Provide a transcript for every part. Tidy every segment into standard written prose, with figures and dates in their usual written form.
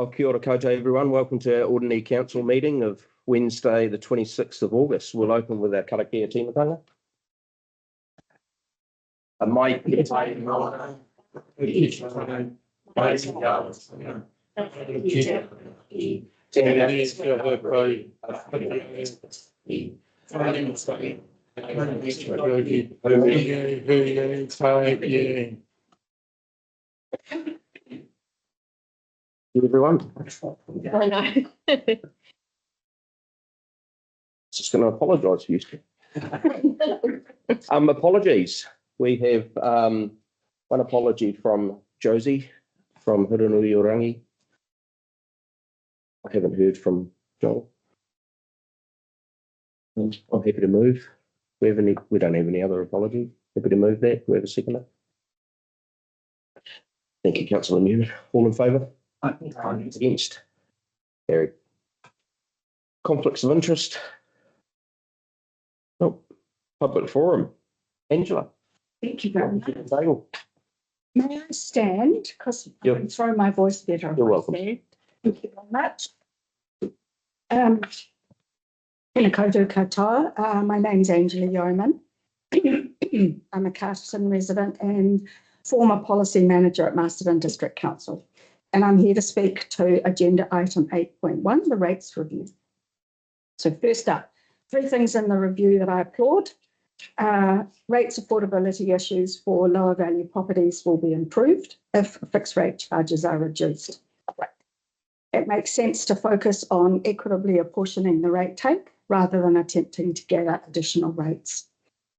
Kia ora koutou, everyone. Welcome to our Ordinary Council meeting of Wednesday, the 26th of August. We'll open with our karakia tīmatanga. Mai ki tai noa, ki tai mai ki awa, everyone. I know. Just going to apologise for you. Apologies. We have one apology from Josie from Hurunui-Orangi. I haven't heard from Joel. I'm happy to move. We don't have any other apology. Happy to move that. We have a seconder. Thank you, Councillor Newman. All in favour? Against? Carried. Conflicts of interest? Nope. Public forum. Angela. Thank you very much. May I stand? Because I can throw my voice better. You're welcome. Thank you very much. Tēnā koutou katoa. My name's Angela Yeoman. I'm a Carterton resident and former policy manager at Masterton District Council. And I'm here to speak to agenda item 8.1, the rates review. So first up, 3 things in the review that I applaud. Rates affordability issues for lower value properties will be improved if fixed rate charges are reduced. It makes sense to focus on equitably apportioning the rate take rather than attempting to gather additional rates.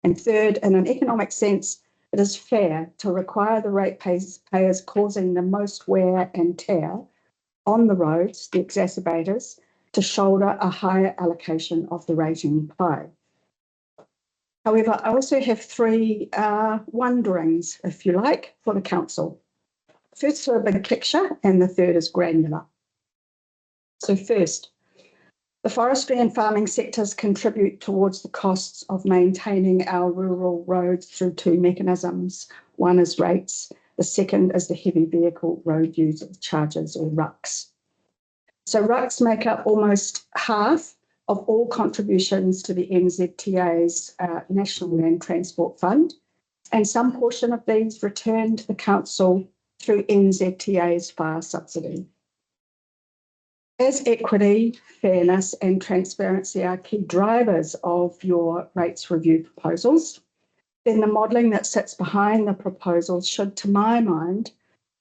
And third, in an economic sense, it is fair to require the ratepayers causing the most wear and tear on the roads, the exacerbators, to shoulder a higher allocation of the rating pie. However, I also have 3 wonderings, if you like, for the council. First, to a big picture, and the third is granular. So first, the forestry and farming sectors contribute towards the costs of maintaining our rural roads through 2 mechanisms. One is rates, the second is the heavy vehicle road user charges, or RUCs. So RUCs make up almost half of all contributions to the NZTA's National Land Transport Fund, and some portion of these return to the council through NZTA's FAR subsidy. As equity, fairness and transparency are key drivers of your rates review proposals, then the modelling that sits behind the proposals should, to my mind,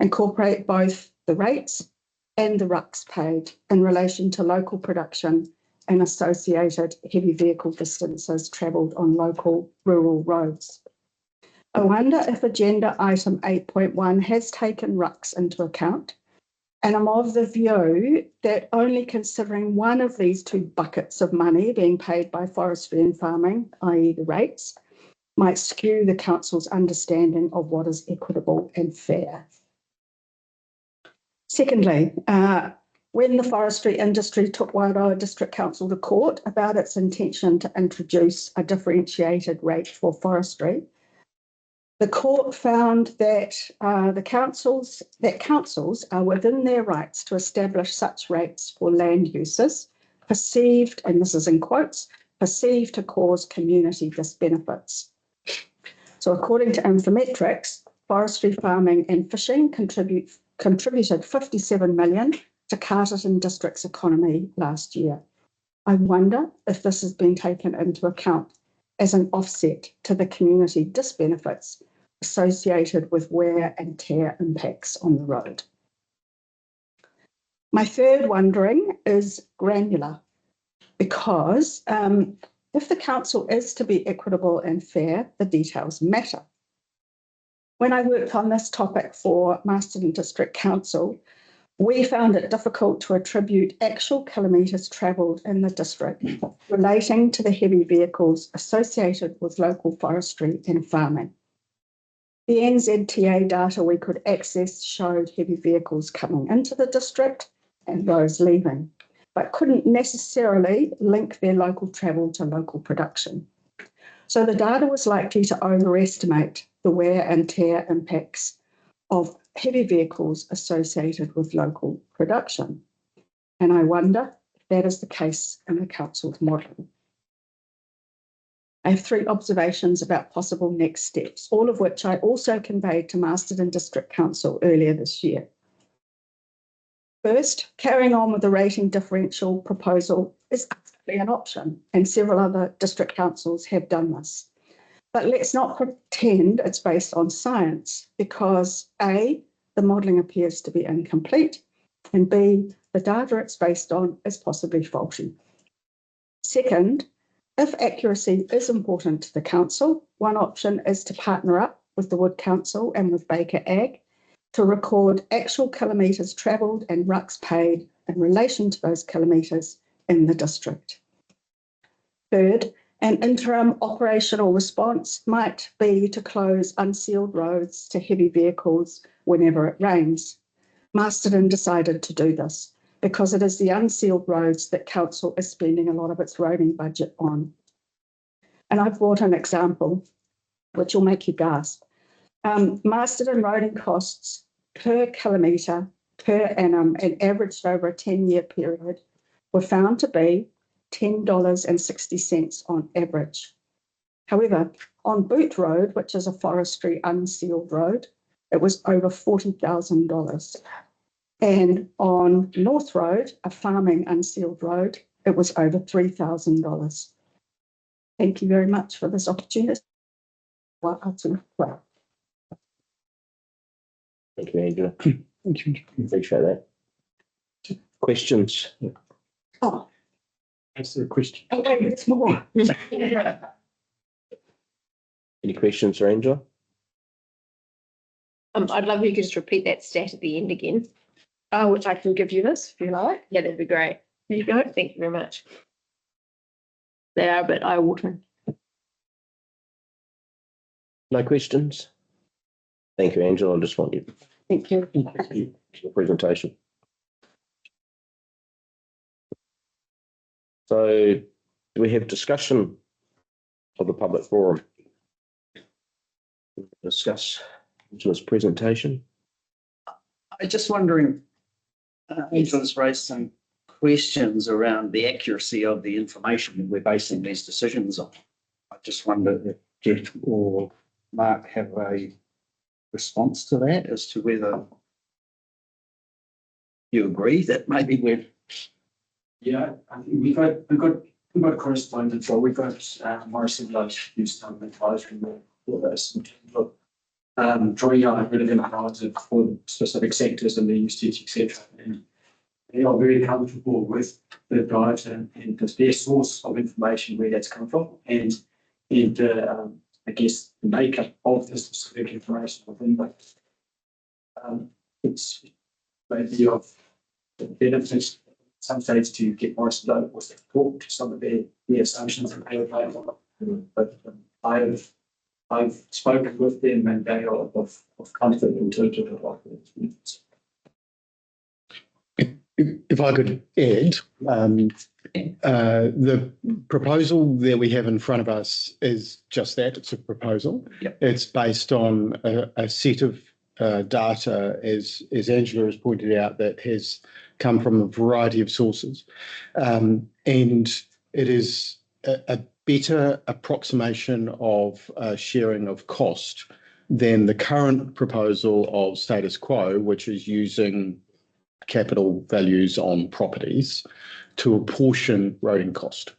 incorporate both the rates and the RUCs paid in relation to local production and associated heavy vehicle distances travelled on local rural roads. I wonder if agenda item 8.1 has taken RUCs into account, and I'm of the view that only considering one of these 2 buckets of money being paid by forestry and farming, i.e. the rates, might skew the council's understanding of what is equitable and fair. Secondly, when the forestry industry took Wairoa District Council to court about its intention to introduce a differentiated rate for forestry, the court found that councils are within their rights to establish such rates for land uses perceived, and this is in quotes, perceived to cause community disbenefits. So according to Infometrics, forestry, farming and fishing contributed 57 million to Carterton District's economy last year. I wonder if this has been taken into account as an offset to the community disbenefits associated with wear and tear impacts on the road. My third wondering is granular, because if the council is to be equitable and fair, the details matter. When I worked on this topic for Masterton District Council, we found it difficult to attribute actual kilometres travelled in the district relating to the heavy vehicles associated with local forestry and farming. The NZTA data we could access showed heavy vehicles coming into the district and those leaving, but couldn't necessarily link their local travel to local production. So the data was likely to overestimate the wear and tear impacts of heavy vehicles associated with local production. And I wonder if that is the case in the council's modelling. I have 3 observations about possible next steps, all of which I also conveyed to Masterton District Council earlier this year. First, carrying on with the rating differential proposal is absolutely an option, and several other district councils have done this. But let's not pretend it's based on science, because A, the modelling appears to be incomplete, and B, the data it's based on is possibly faulty. Second, if accuracy is important to the council, one option is to partner up with the Wood Council and with Baker Ag to record actual kilometres travelled and rucks paid in relation to those kilometres in the district. Third, an interim operational response might be to close unsealed roads to heavy vehicles whenever it rains. Masterton decided to do this because it is the unsealed roads that council is spending a lot of its roading budget on. And I've brought an example which will make you gasp. Masterton roading costs per kilometre per annum and averaged over a 10-year period were found to be $10.60 on average. However, on Boot Road, which is a forestry unsealed road, it was over $40,000. And on North Road, a farming unsealed road, it was over $3,000. Thank you very much for this opportunity. Thank you, Angela. Thank you. Appreciate that. Questions? Oh, That's the question. wait, there's more. Any questions for Angela? I'd love if you could just repeat that stat at the end again. Oh, which I can give you this if you like. Yeah, that'd be great. There you go. Thank you very much. They are a bit eye-watering. No questions? Thank you, Angela. I just want you Thank you. your presentation. So do we have discussion of the public forum? Discuss Angela's presentation. I'm just wondering, Angela's raised some questions around the accuracy of the information that we're basing these decisions on. I just wonder if Jeff or Mark have a response to that as to whether you agree that maybe we're. Yeah, I think we've got correspondence, or we've got Morrison Lodge who's done the advisory for this in terms of drawing out relevant data for specific sectors and their usage, etc. And they are very comfortable with the data and their source of information, where that's come from, and I guess the makeup of the specific information within that. It's maybe of benefits some states to get more slow or talk to some of their assumptions and how they are. But I've spoken with them and they are of comfort in terms of the If I could add, the proposal that we have in front of us is just that, it's a proposal. Yep. It's based on a set of data, as Angela has pointed out, that has come from a variety of sources. And it is a better approximation of sharing of cost than the current proposal of status quo, which is using capital values on properties to apportion roading cost.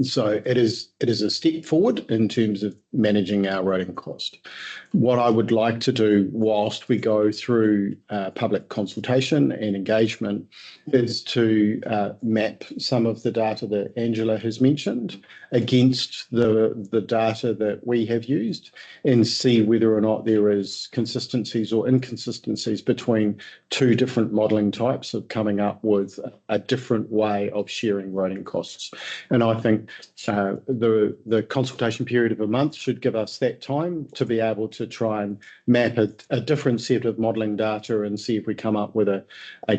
So it is a step forward in terms of managing our roading cost. What I would like to do whilst we go through public consultation and engagement is to map some of the data that Angela has mentioned against the data that we have used and see whether or not there is consistencies or inconsistencies between two different modelling types of coming up with a different way of sharing roading costs. And I think the consultation period of a month should give us that time to be able to try and map a different set of modelling data and see if we come up with a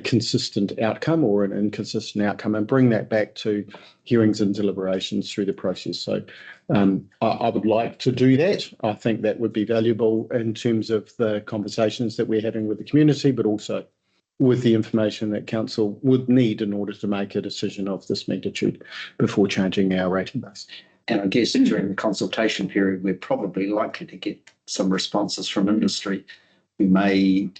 consistent outcome or an inconsistent outcome, and bring that back to hearings and deliberations through the process. So I would like to do that. I think that would be valuable in terms of the conversations that we're having with the community, but also with the information that council would need in order to make a decision of this magnitude before changing our rating base. And I guess during the consultation period, we're probably likely to get some responses from industry who may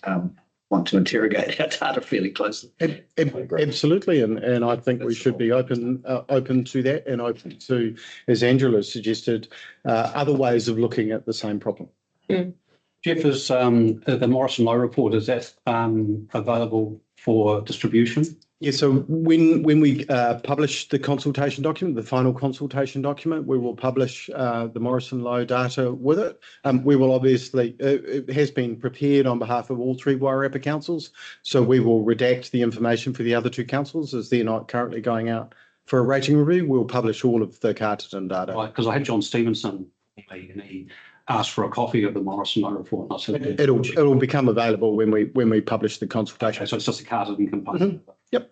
want to interrogate our data fairly closely. Absolutely, and I think we should be open to that, and open to, as Angela suggested, other ways of looking at the same problem. Jeff, is the Morrison Lowe report, is that available for distribution? Yeah, so when we publish the consultation document, the final consultation document, we will publish the Morrison Lowe data with it. We will obviously, it has been prepared on behalf of all three Wairarapa councils, so we will redact the information for the other two councils as they're not currently going out for a rating review. We'll publish all of the Carterton data. Right, because I had John Stevenson and he asked for a copy of the Morrison Lowe report, and I said It'll become available when we publish the consultation. okay, so it's just a Carterton component. Yep.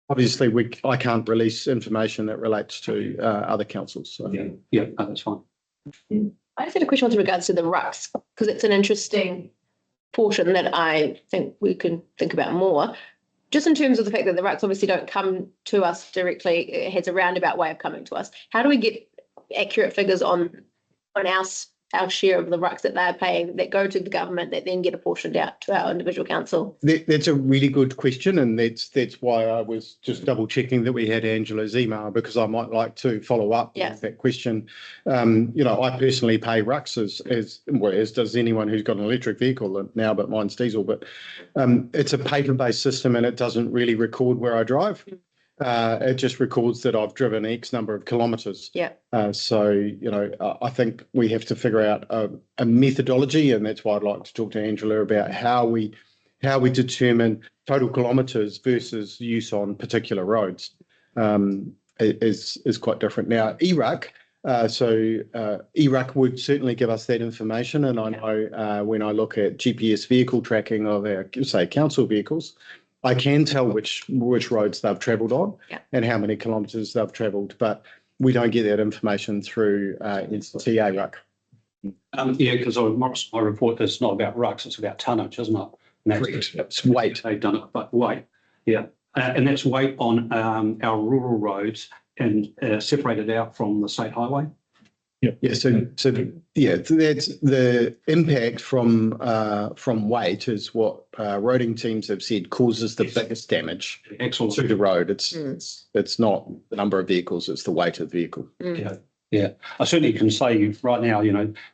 Obviously, I can't release information that relates to other councils. So. Yeah, no, that's fine. I just had a question with regards to the rucks, because it's an interesting portion that I think we can think about more. Just in terms of the fact that the rucks obviously don't come to us directly, it has a roundabout way of coming to us. How do we get accurate figures on our share of the rucks that they're paying that go to the government that then get apportioned out to our individual council? That's a really good question, and that's why I was just double checking that we had Angela's email, because I might like to follow up with that question. I personally pay rucks as does anyone who's got an electric vehicle now, but mine's diesel. But it's a paper-based system, and it doesn't really record where I drive. It just records that I've driven X number of kilometres. Yeah. So, I think we have to figure out a methodology, and that's why I'd like to talk to Angela about how we determine total kilometres versus use on particular roads is quite different. Now, ERUC, ERUC would certainly give us that information, and I know when I look at GPS vehicle tracking of our, say, council vehicles, I can tell which roads they've travelled on and how many kilometres they've travelled, but we don't get that information through TA RUC. Because the Morrison Lowe report is not about rucks, it's about tonnage, isn't it? Correct. It's weight. They've done it, but weight. Yeah. And that's weight on our rural roads and separated out from the state highway. Yeah. So that's the impact from weight is what roading teams have said causes the biggest damage to the road. It's not the number of vehicles; it's the weight of the vehicle. Yeah. I certainly can say right now,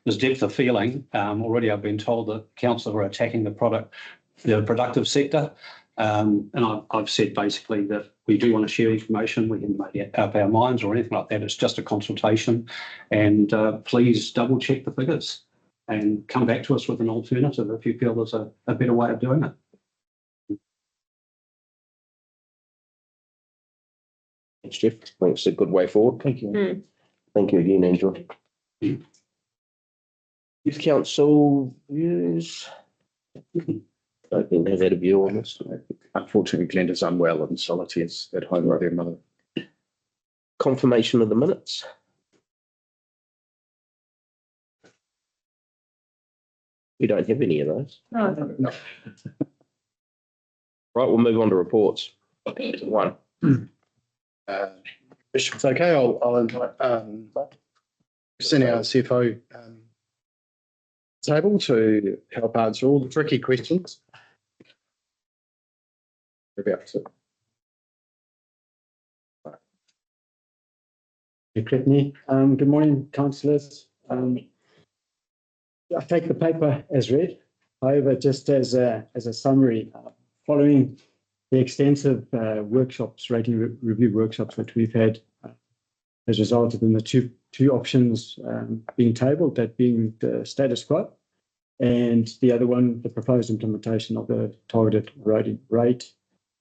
there's depth of feeling. Already, I've been told that council are attacking the productive sector. And I've said basically that we do want to share information. We can make up our minds or anything like that. It's just a consultation, and please double check the figures and come back to us with an alternative if you feel there's a better way of doing it. Thanks, Jeff. I think it's a good way forward. Thank you. Thank you again, Angela. Youth Council views. I think they've had a view on this. Unfortunately, Glenda's unwell and Solitaire's at home with her mother. Confirmation of the minutes. We don't have any of those. No. Right, we'll move on to reports. One. If it's okay, I'll invite Senior CFO table to help answer all the tricky questions. About to. Brittany. Good morning, councillors. I take the paper as read. However, just as a summary, following the extensive rating review workshops that we've had, has resulted in the two options being tabled, that being the status quo, and the other one, the proposed implementation of the targeted rating rate,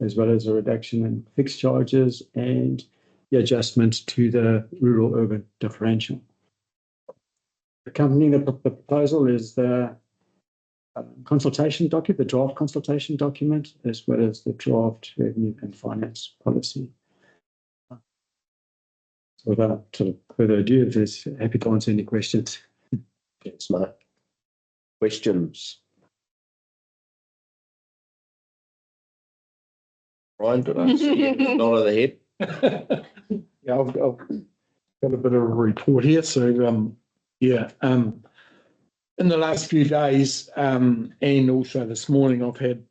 as well as a reduction in fixed charges and the adjustment to the rural-urban differential. accompanying the proposal is the consultation document, the draft consultation document, as well as the draft revenue and finance policy. So without sort of further ado, if there's happy to answer any questions. Thanks, Mark. Questions? Ryan, did I see you nod of the head? Yeah, I've got a bit of a report here. So, in the last few days, and also this morning, I've had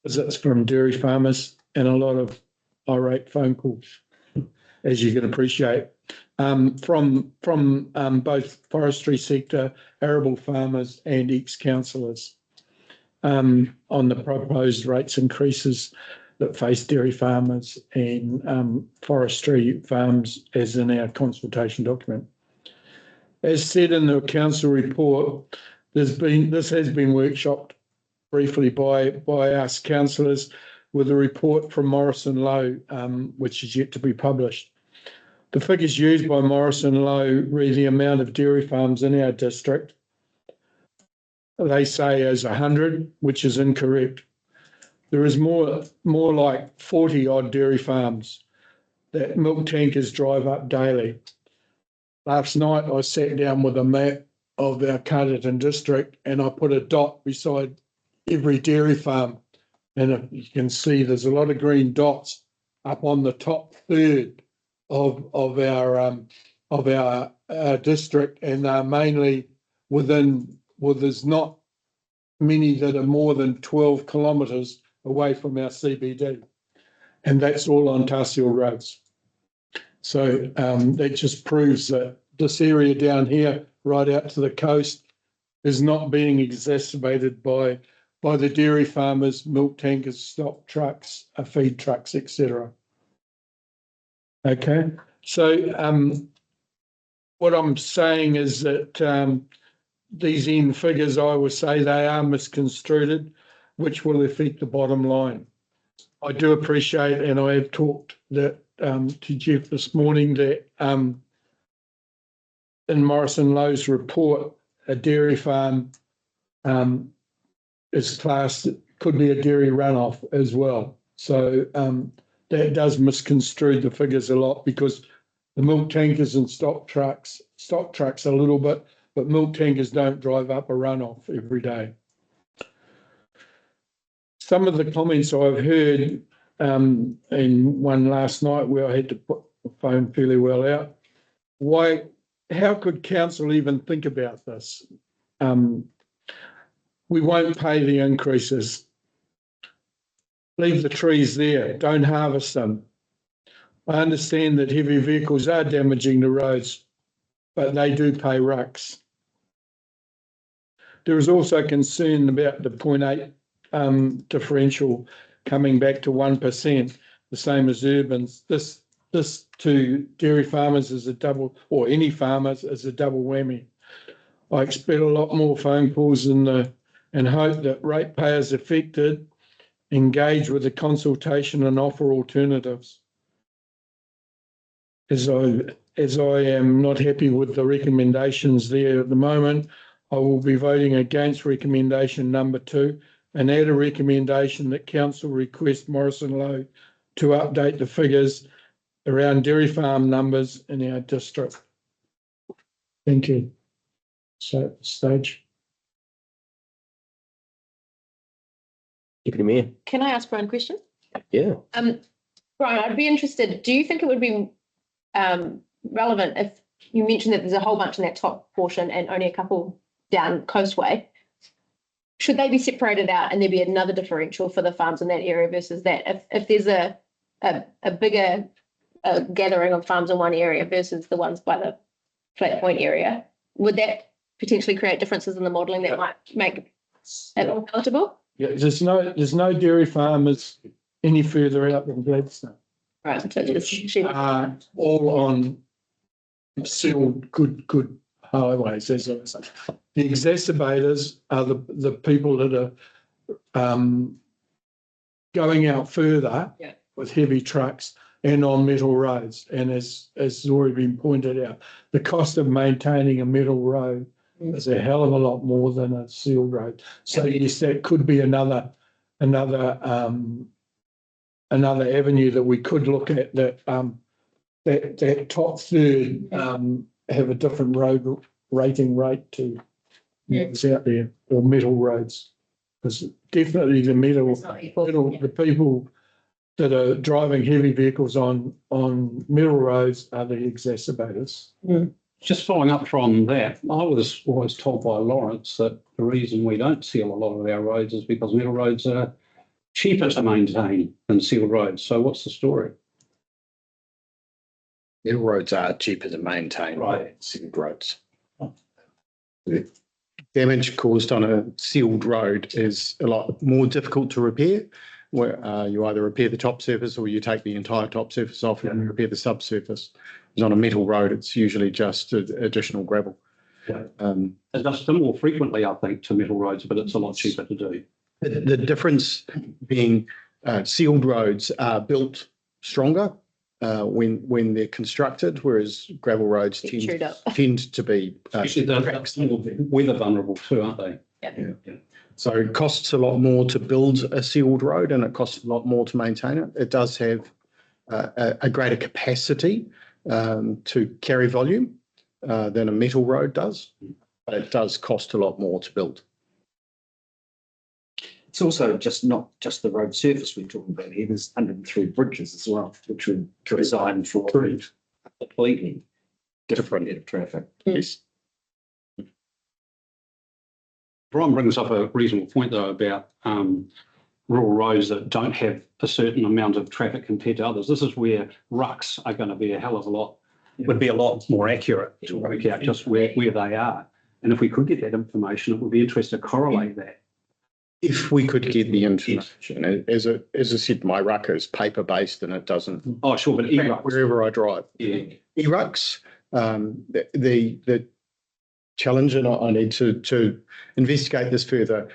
visits from dairy farmers and a lot of irate phone calls, as you can appreciate, from both forestry sector, arable farmers and ex-councillors, on the proposed rates increases that face dairy farmers and forestry farms as in our consultation document. As said in the council report, this has been workshopped briefly by us councillors with a report from Morrison Lowe, which is yet to be published. The figures used by Morrison Lowe read the amount of dairy farms in our district. They say as 100, which is incorrect. There is more like 40 odd dairy farms that milk tankers drive up daily. Last night I sat down with a map of our Carterton district and I put a dot beside every dairy farm. And you can see there's a lot of green dots up on the top third of our district, and they're mainly there's not many that are more than 12 kilometres away from our CBD, and that's all on Tarsiel roads. So that just proves that this area down here, right out to the coast, is not being exacerbated by the dairy farmers, milk tankers, stock trucks, feed trucks, etc. Okay, so what I'm saying is that these end figures, I would say they are misconstrued, which will affect the bottom line. I do appreciate, and I have talked that to Jeff this morning, that in Morrison Lowe's report, a dairy farm is classed, could be a dairy runoff as well. So that does misconstrue the figures a lot, because the milk tankers and stock trucks a little bit, but milk tankers don't drive up a runoff every day. Some of the comments I've heard, and one last night where I had to put the phone fairly well out, how could council even think about this? We won't pay the increases. Leave the trees there, don't harvest them. I understand that heavy vehicles are damaging the roads, but they do pay rucks. There is also concern about the 0.8 differential coming back to 1%, the same as urbans. This to dairy farmers is a double, or any farmers is a double whammy. I expect a lot more phone calls and hope that ratepayers affected engage with the consultation and offer alternatives. As I am not happy with the recommendations there at the moment, I will be voting against recommendation number 2 and add a recommendation that council request Morrison Lowe to update the figures around dairy farm numbers in our district. Thank you. So at this stage. Deputy Mayor. Can I ask Brian a question? Yeah. Brian, I'd be interested, do you think it would be relevant if you mentioned that there's a whole bunch in that top portion and only a couple down Coastway? Should they be separated out and there be another differential for the farms in that area versus that? If there's a bigger gathering of farms in one area versus the ones by the Flat Point area, would that potentially create differences in the modelling that might make it more palatable? Yeah, there's no dairy farmers any further out than Gladstone. Right, so just All on sealed good highways, as I say. The exacerbators are the people that are going out further with heavy trucks and on metal roads. And as has already been pointed out, the cost of maintaining a metal road is a hell of a lot more than a sealed road. So yes, that could be another avenue that we could look at, that that top third have a different road rating rate to what's out there, or metal roads. Because definitely the the people that are driving heavy vehicles on metal roads are the exacerbators. Just following up from that, I was always told by Lawrence that the reason we don't seal a lot of our roads is because metal roads are cheaper to maintain than sealed roads. So what's the story? Metal roads are cheaper to maintain Right. than sealed roads. The damage caused on a sealed road is a lot more difficult to repair, where you either repair the top surface or you take the entire top surface off and repair the subsurface. Because on a metal road, it's usually just additional gravel. Yeah. It does done more frequently, I think, to metal roads, but it's a lot cheaper to do. The difference being sealed roads are built stronger when they're constructed, whereas gravel roads tend to be Actually, they're weather vulnerable too, aren't they? Yeah. So it costs a lot more to build a sealed road, and it costs a lot more to maintain it. It does have a greater capacity to carry volume than a metal road does, but it does cost a lot more to build. It's also not just the road surface we're talking about here. There's 103 bridges as well, which were designed for completely different set of traffic. Yes. Brian brings up a reasonable point, though, about rural roads that don't have a certain amount of traffic compared to others. This is where rucks are going to be a hell of a lot, would be a lot more accurate to work out just where they are. And if we could get that information, it would be interesting to correlate that. If we could get the information, as I said, my ruck is paper-based and it doesn't. Oh, sure, but wherever I drive. Yeah. E-rucks, the challenge, and I need to investigate this further.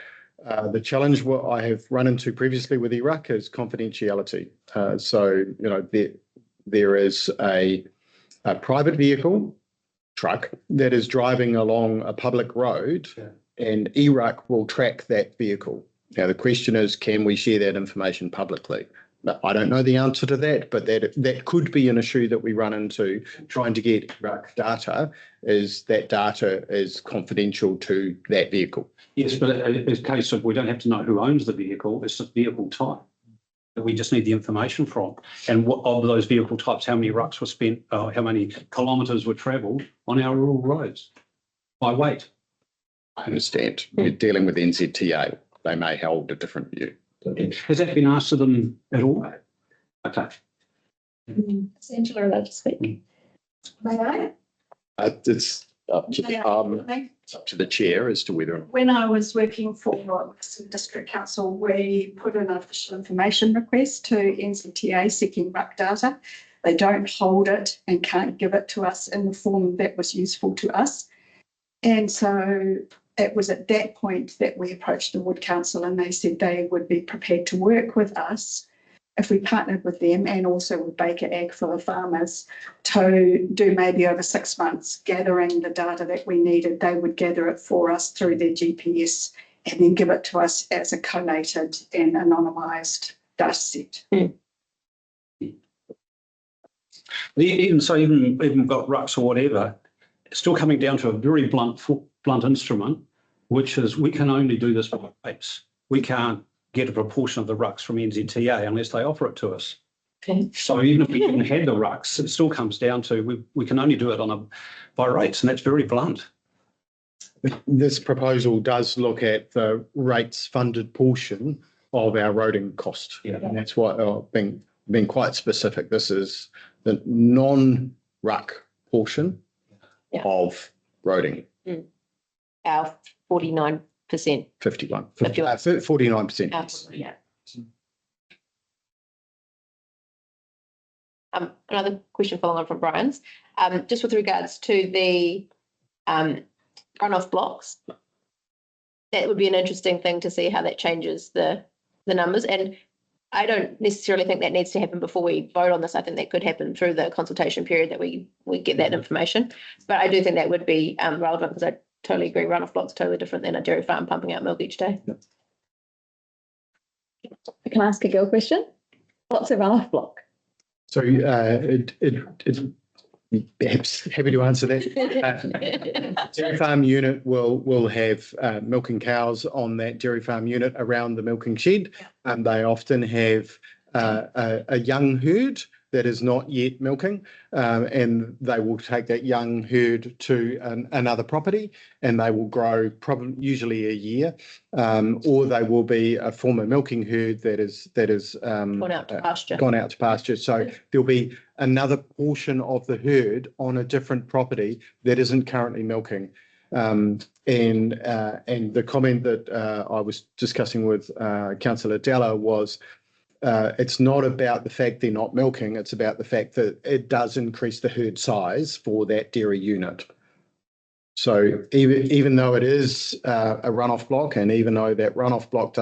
The challenge what I have run into previously with e-ruck is confidentiality. So, there is a private vehicle, truck, that is driving along a public road, and e-ruck will track that vehicle. Now, the question is, can we share that information publicly? I don't know the answer to that, but that could be an issue that we run into trying to get e-ruck data, is that data is confidential to that vehicle. Yes, but in the case of, we don't have to know who owns the vehicle, it's just vehicle type that we just need the information from. And what of those vehicle types, how many rucks were spent, how many kilometres were travelled on our rural roads by weight? I understand. We're dealing with NZTA. They may hold a different view. Has that been asked to them at all? Okay. Is Angela allowed to speak? May I? It's up to the chair as to whether. When I was working for District Council, we put in an official information request to NZTA seeking ruck data. They don't hold it and can't give it to us in the form that was useful to us. And so it was at that point that we approached the Wood Council, and they said they would be prepared to work with us if we partnered with them, and also with Baker Ag for the farmers, to do maybe over 6 months gathering the data that we needed. They would gather it for us through their GPS and then give it to us as a collated and anonymised data set. Even got rucks or whatever, it's still coming down to a very blunt instrument, which is we can only do this by rates. We can't get a proportion of the rucks from NZTA unless they offer it to us. Okay. So even if we didn't have the rucks, it still comes down to we can only do it by rates, and that's very blunt. This proposal does look at the rates funded portion of our roading cost. Yeah. And that's why I've been quite specific. This is the non-ruck portion of roading. Our 49%. 51. 49%. Yeah. Another question following on from Brian's, just with regards to the runoff blocks. That would be an interesting thing to see how that changes the numbers. And I don't necessarily think that needs to happen before we vote on this. I think that could happen through the consultation period that we get that information. But I do think that would be relevant because I totally agree. Runoff block's totally different than a dairy farm pumping out milk each day. Can I ask a girl question? What's a runoff block? So perhaps happy to answer that. Dairy farm unit will have milking cows on that dairy farm unit around the milking shed. And they often have a young herd that is not yet milking, and they will take that young herd to another property, and they will grow probably usually a year, or they will be a former milking herd that is Gone out to pasture. Gone out to pasture. So there'll be another portion of the herd on a different property that isn't currently milking. And the comment that I was discussing with Councillor Della was, it's not about the fact they're not milking, it's about the fact that it does increase the herd size for that dairy unit. So even though it is a runoff block, and even though that runoff block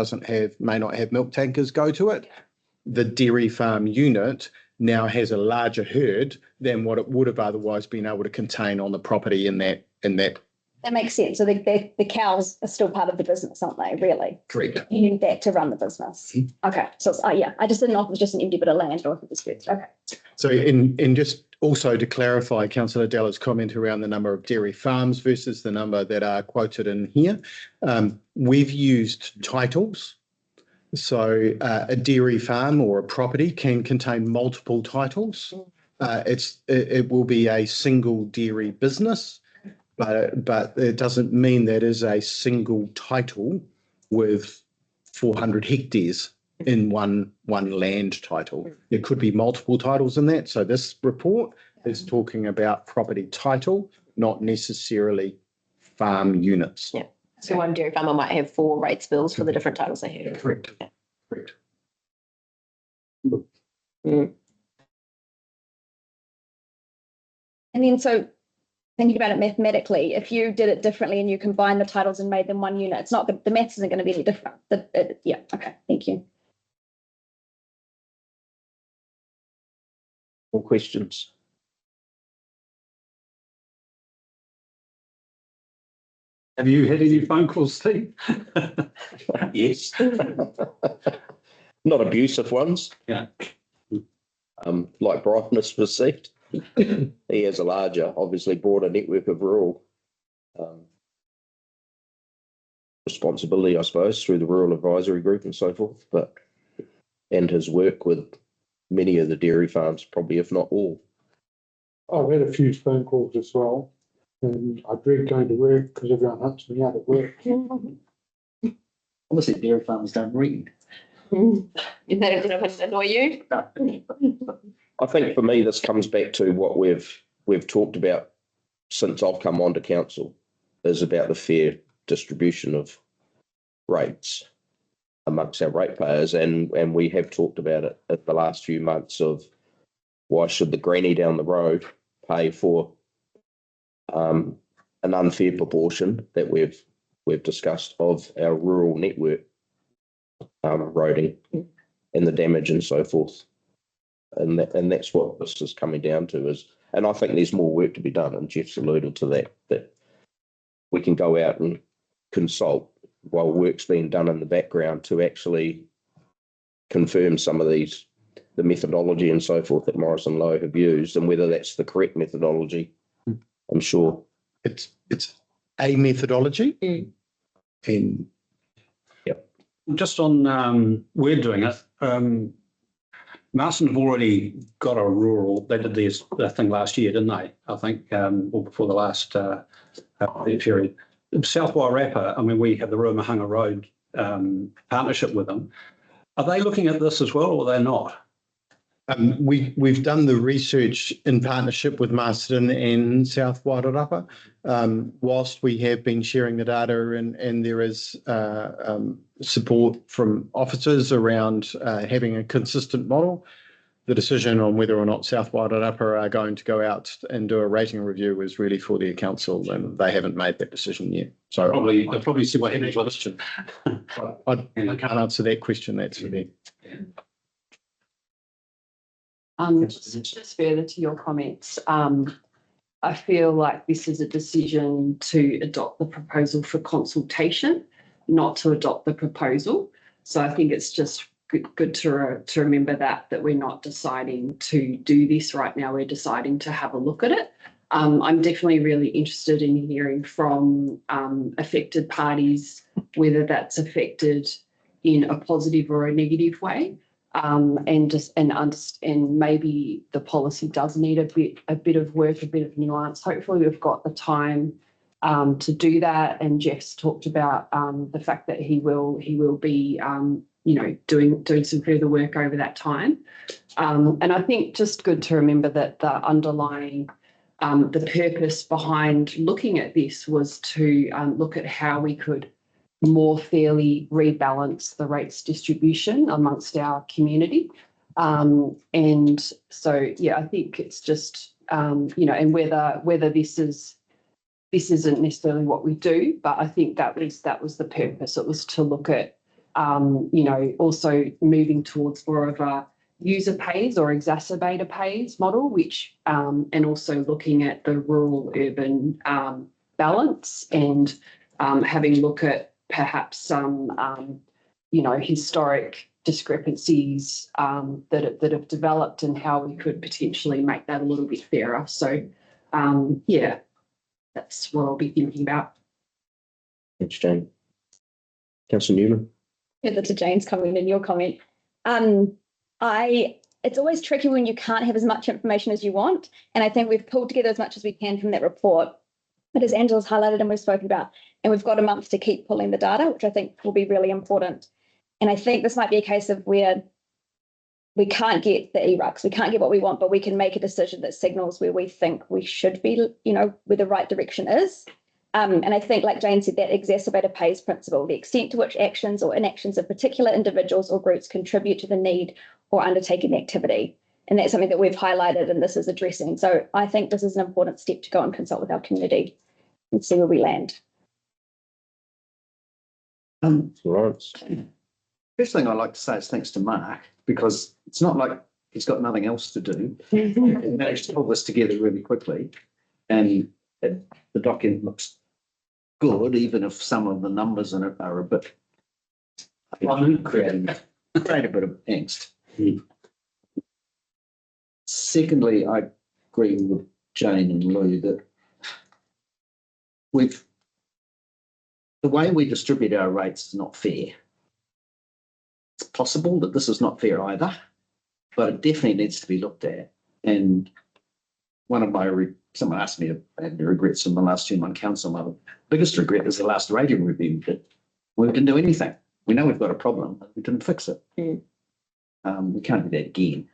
may not have milk tankers go to it, the dairy farm unit now has a larger herd than what it would have otherwise been able to contain on the property in that. That makes sense. So the cows are still part of the business, aren't they, really? Correct. You need that to run the business. Okay. So, yeah, I just didn't know if it was just an empty bit of land or if it was fixed. Okay. So in just also to clarify Councillor Della's comment around the number of dairy farms versus the number that are quoted in here, we've used titles. So a dairy farm or a property can contain multiple titles. It will be a single dairy business. But it doesn't mean that is a single title with 400 hectares in one land title. There could be multiple titles in that. So this report is talking about property title, not necessarily farm units. Yeah. So one dairy farmer might have 4 rates bills for the different titles they have. Correct. Yeah. Correct. And then so thinking about it mathematically, if you did it differently and you combined the titles and made them one unit, it's not good. The maths isn't going to be any different. Yeah. Okay. Thank you. More questions? Have you had any phone calls, Steve? Yes. Not abusive ones. Yeah. Like Brian has received. He has a larger, obviously broader network of rural responsibility, I suppose, through the Rural Advisory Group and so forth, and his work with many of the dairy farms, probably if not all. I've had a few phone calls as well, and I dread going to work because everyone hunts me out at work. Obviously, dairy farmers don't read. Is that going to annoy you? I think for me, this comes back to what we've talked about since I've come onto council, is about the fair distribution of rates amongst our ratepayers, and we have talked about it at the last few months of why should the granny down the road pay for an unfair proportion that we've discussed of our rural network roading and the damage and so forth. And that's what this is coming down to is, and I think there's more work to be done, and Jeff's alluded to that we can go out and consult while work's being done in the background to actually confirm some of the methodology and so forth that Morris and Lowe have used, and whether that's the correct methodology. I'm sure It's a methodology. And Just on we're doing it. Marston have already got a rural. They did their thing last year, didn't they? I think, or before the last period. South Wairarapa, I mean, we have the Ruamahanga Road partnership with them. Are they looking at this as well, or are they not? we've done the research in partnership with Marston and South Wairarapa. Whilst we have been sharing the data and there is support from officers around having a consistent model, the decision on whether or not South Wairarapa are going to go out and do a rating review is really for the council, and they haven't made that decision yet. So They'll probably see what happens with this. I can't answer that question. That's for them. Just further to your comments, I feel like this is a decision to adopt the proposal for consultation, not to adopt the proposal. So I think it's just good to remember that we're not deciding to do this right now. We're deciding to have a look at it. I'm definitely really interested in hearing from affected parties, whether that's affected in a positive or a negative way. And maybe the policy does need a bit of work, a bit of nuance. Hopefully we've got the time to do that. And Jeff's talked about the fact that he will be doing some further work over that time. And I think just good to remember that the underlying the purpose behind looking at this was to look at how we could more fairly rebalance the rates distribution amongst our community. And so, yeah, I think it's just, and whether this isn't necessarily what we do, but I think that was the purpose. It was to look at, also moving towards more of a user pays or exacerbator pays model, which, and also looking at the rural urban balance and having a look at perhaps some, historic discrepancies that have developed and how we could potentially make that a little bit fairer. So, that's what I'll be thinking about. Thanks, Jane. Councillor Newman. Further to Jane's comment and your comment. It's always tricky when you can't have as much information as you want. And I think we've pulled together as much as we can from that report. But as Angela's highlighted and we've spoken about, and we've got a month to keep pulling the data, which I think will be really important. And I think this might be a case of where we can't get the ERUCs, we can't get what we want, but we can make a decision that signals where we think we should be, where the right direction is. And I think, like Jane said, that exacerbator pays principle, the extent to which actions or inactions of particular individuals or groups contribute to the need or undertaking the activity. And that's something that we've highlighted and this is addressing. So I think this is an important step to go and consult with our community and see where we land. Lawrence. First thing I'd like to say is thanks to Mark, because it's not like he's got nothing else to do. He managed to pull this together really quickly, and the document looks good, even if some of the numbers in it are a bit create a bit of angst. Secondly, I agree with Jane and Lou that the way we distribute our rates is not fair. It's possible that this is not fair either, but it definitely needs to be looked at. And one of someone asked me about the regrets from the last 2 month council. My biggest regret is the last radio review. We didn't do anything. We know we've got a problem, but we didn't fix it. We can't do that again.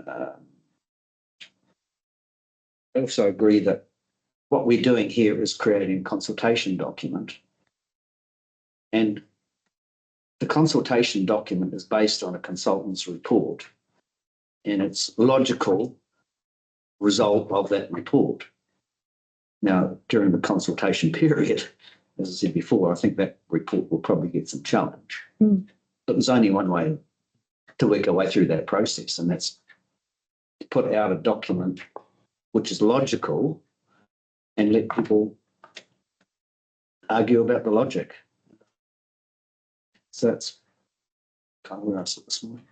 I also agree that what we're doing here is creating a consultation document. And the consultation document is based on a consultant's report, and it's logical result of that report. Now, during the consultation period, as I said before, I think that report will probably get some challenge. But there's only one way to work our way through that process, and that's to put out a document which is logical and let people argue about the logic. So that's kind of where I sit this morning.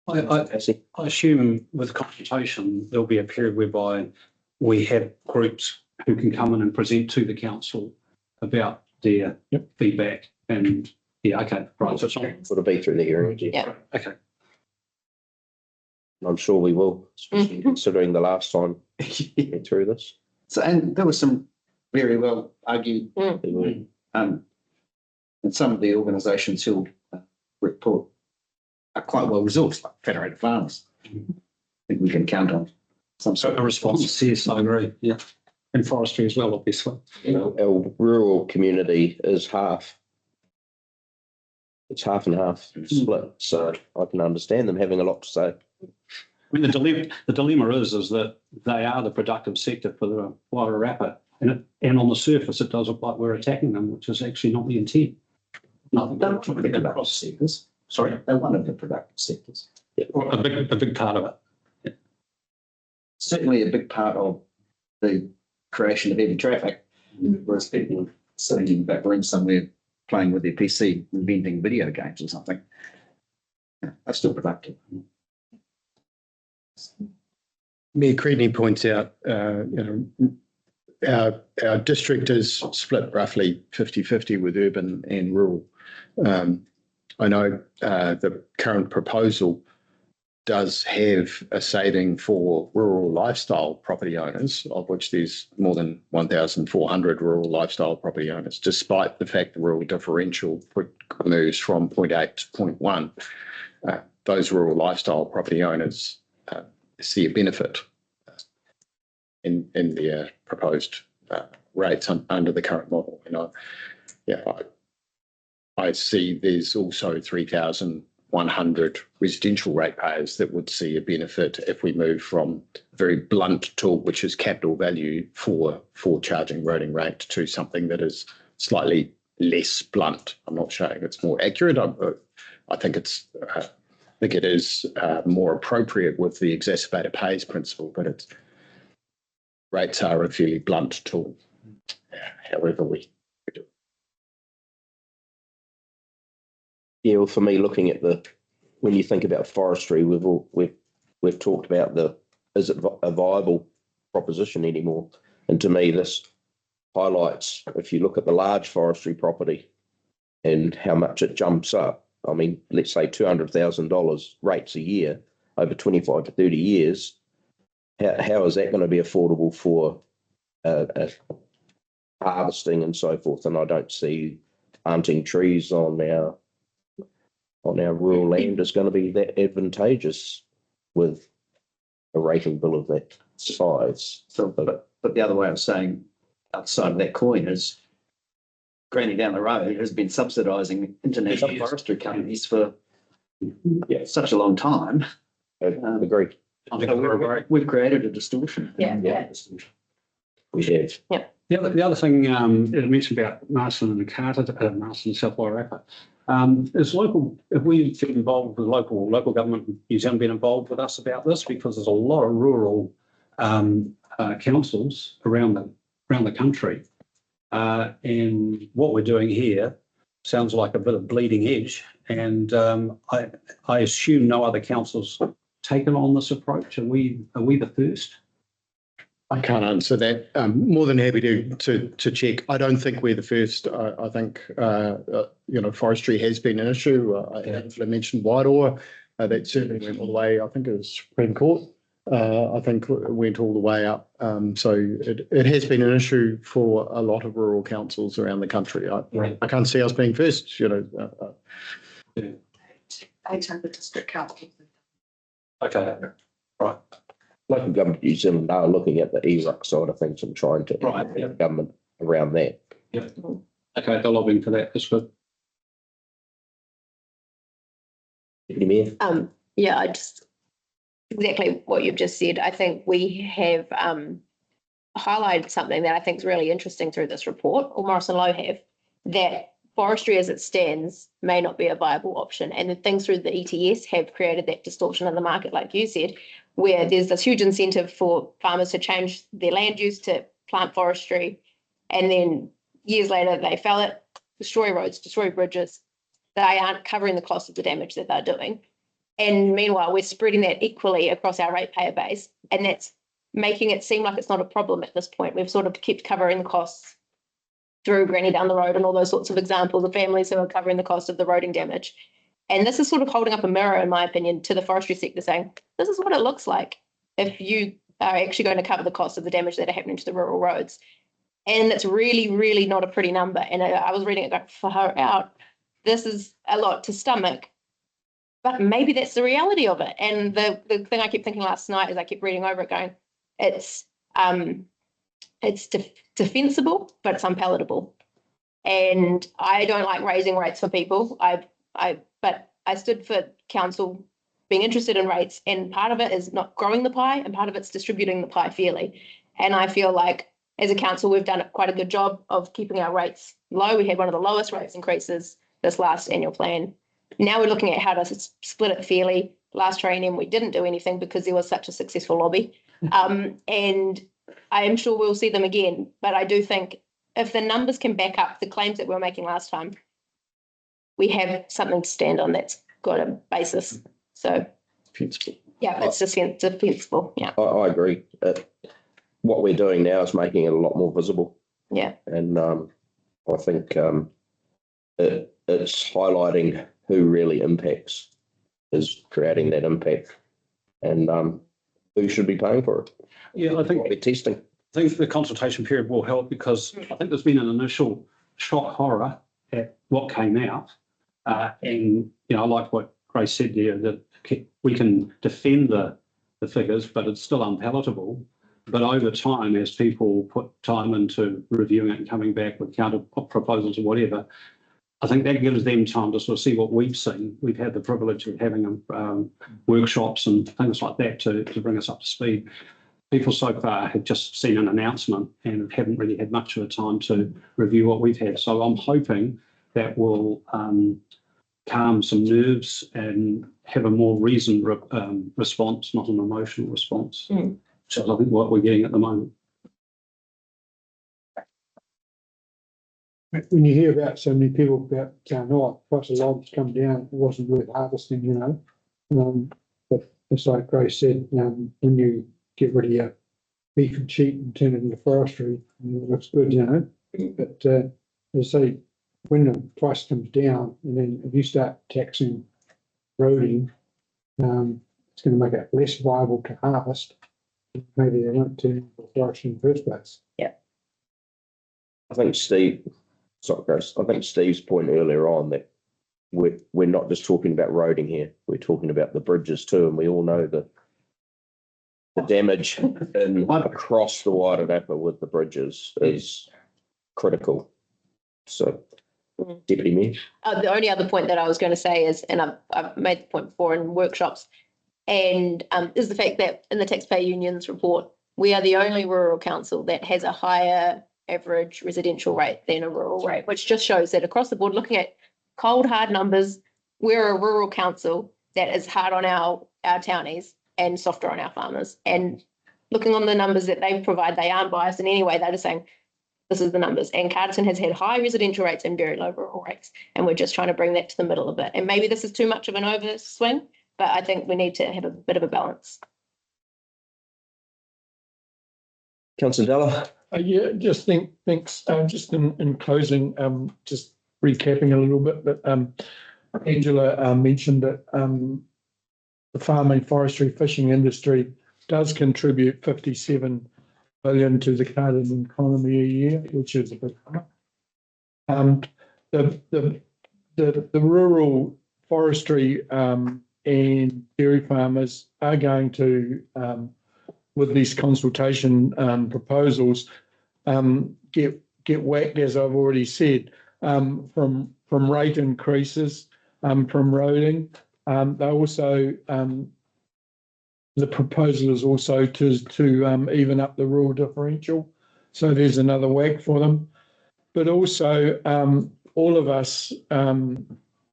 I assume with consultation, there'll be a period whereby we have groups who can come in and present to the council about their feedback. And okay, right. So it's not, It'll be through the hearing. Yeah. okay. I'm sure we will, especially considering the last time we went through this. So, and there was some very well argued, and some of the organisations who report are quite well resourced, like Federated Farmers. I think we can count on some sort A of response, yes, I agree. Yeah. And forestry as well, obviously. Our rural community is half. It's half and half split, so I can understand them having a lot to say. I mean, the dilemma is that they are the productive sector for the Wairarapa, and on the surface it does look like we're attacking them, which is actually not the intent. Don't talk about sectors. Sorry, They're one of the productive sectors. a big part of it. Certainly a big part of the creation of heavy traffic, whereas people sitting in the back room somewhere playing with their PC, inventing video games or something. Yeah, that's still productive. Mayor Creedney points out, our district is split roughly 50-50 with urban and rural. I know the current proposal does have a saving for rural lifestyle property owners, of which there's more than 1,400 rural lifestyle property owners, despite the fact the rural differential moves from 0.8 to 0.1. Those rural lifestyle property owners see a benefit in their proposed rates under the current model. I see there's also 3,100 residential ratepayers that would see a benefit if we move from a very blunt tool, which is capital value for charging roading rate, to something that is slightly less blunt. I'm not saying it's more accurate. I think it is more appropriate with the exacerbator pays principle, but rates are a fairly blunt tool. However, we do. Yeah, well, for me, looking at when you think about forestry, we've talked about is it a viable proposition anymore? And to me, this highlights, if you look at the large forestry property and how much it jumps up. I mean, let's say $200,000 rates a year over 25 to 30 years. How is that going to be affordable for harvesting and so forth? And I don't see planting trees on our rural land is going to be that advantageous with a rating bill of that size. So, but the other way of saying outside of that coin is Granny down the road has been subsidising international forestry companies for such a long time. Agreed. So we've created a distortion. Yeah. We have. Yeah. The other thing it mentioned about Marsden and Carter, Marsden and South Wairarapa, is local. If we've been involved with local government, New Zealand been involved with us about this, because there's a lot of rural councils around the country, and what we're doing here sounds like a bit of bleeding edge. And I assume no other councils taken on this approach. Are we the first? I can't answer that. More than happy to check. I don't think we're the first. I think forestry has been an issue. I mentioned Wairoa. That certainly went all the way. I think it was Supreme Court. I think it went all the way up. So it has been an issue for a lot of rural councils around the country. I can't see us being first. 800 district councils. Okay, right. Local government New Zealand are looking at the ERUC side of things and trying to get government around that. Yep. Okay, they're lobbying for that. That's good. Deputy Mayor? Yeah, I just exactly what you've just said. I think we have highlighted something that I think is really interesting through this report, or Morrison Lowe have, that forestry as it stands may not be a viable option. And the things through the ETS have created that distortion in the market, like you said, where there's this huge incentive for farmers to change their land use to plant forestry. And then years later, they fell it, destroy roads, destroy bridges. They aren't covering the cost of the damage that they're doing. And meanwhile, we're spreading that equally across our ratepayer base. And that's making it seem like it's not a problem at this point. We've sort of kept covering the costs through Granny down the road and all those sorts of examples of families who are covering the cost of the roading damage. And this is sort of holding up a mirror, in my opinion, to the forestry sector, saying, this is what it looks like if you are actually going to cover the cost of the damage that are happening to the rural roads. And it's really, really not a pretty number. And I was reading it going, far out. This is a lot to stomach, but maybe that's the reality of it. And the thing I kept thinking last night as I kept reading over it going, it's defensible, but it's unpalatable. And I don't like raising rates for people. But I stood for council being interested in rates, and part of it is not growing the pie, and part of it's distributing the pie fairly. And I feel like as a council, we've done quite a good job of keeping our rates low. We had one of the lowest rates increases this last annual plan. Now we're looking at how to split it fairly. Last training, we didn't do anything because there was such a successful lobby. And I am sure we'll see them again. But I do think if the numbers can back up the claims that we were making last time, we have something to stand on that's got a basis. So, yeah, it's defensible. Yeah. I agree. What we're doing now is making it a lot more visible. Yeah. And I think it's highlighting who really impacts, is creating that impact, and who should be paying for it. Yeah, I think What we're testing. I think the consultation period will help because I think there's been an initial shock horror at what came out. And, you know, I like what Grace said there, that we can defend the figures, but it's still unpalatable. But over time, as people put time into reviewing it and coming back with counter proposals or whatever, I think that gives them time to sort of see what we've seen. We've had the privilege of having workshops and things like that to bring us up to speed. People so far have just seen an announcement and haven't really had much of a time to review what we've had. So I'm hoping that will calm some nerves and have a more reasoned response, not an emotional response. Which is, I think, what we're getting at the moment. When you hear about so many people about price of logs come down, it wasn't worth harvesting, you know. But it's like Grace said, when you get rid of your beef and sheep and turn it into forestry, it looks good, you know. But as I say, when the price comes down, and then if you start taxing roading, it's going to make it less viable to harvest. Maybe they won't turn into forestry in the first place. Yeah. I think Steve's point earlier on that we're not just talking about roading here, we're talking about the bridges too, and we all know the damage across the Wairarapa with the bridges is critical. So, Deputy Mayor. The only other point that I was going to say is, and I've made the point before in workshops, and is the fact that in the Taxpayer Union's report, we are the only rural council that has a higher average residential rate than a rural rate, which just shows that across the board, looking at cold, hard numbers, we're a rural council that is hard on our townies and softer on our farmers. And looking on the numbers that they provide, they aren't biased in any way. They're just saying, this is the numbers. And Carterton has had high residential rates and very low rural rates. And we're just trying to bring that to the middle a bit. And maybe this is too much of an overswing, but I think we need to have a bit of a balance. Councillor Della. Yeah, just thanks. Just in closing, just recapping a little bit, but Angela mentioned that the farming, forestry, fishing industry does contribute 57 billion to the Carterton economy a year, which is a big number. The rural forestry and dairy farmers are going to, with these consultation proposals, get whacked, as I've already said, from rate increases, from roading. They also the proposal is also to even up the rural differential, so there's another whack for them. But also, all of us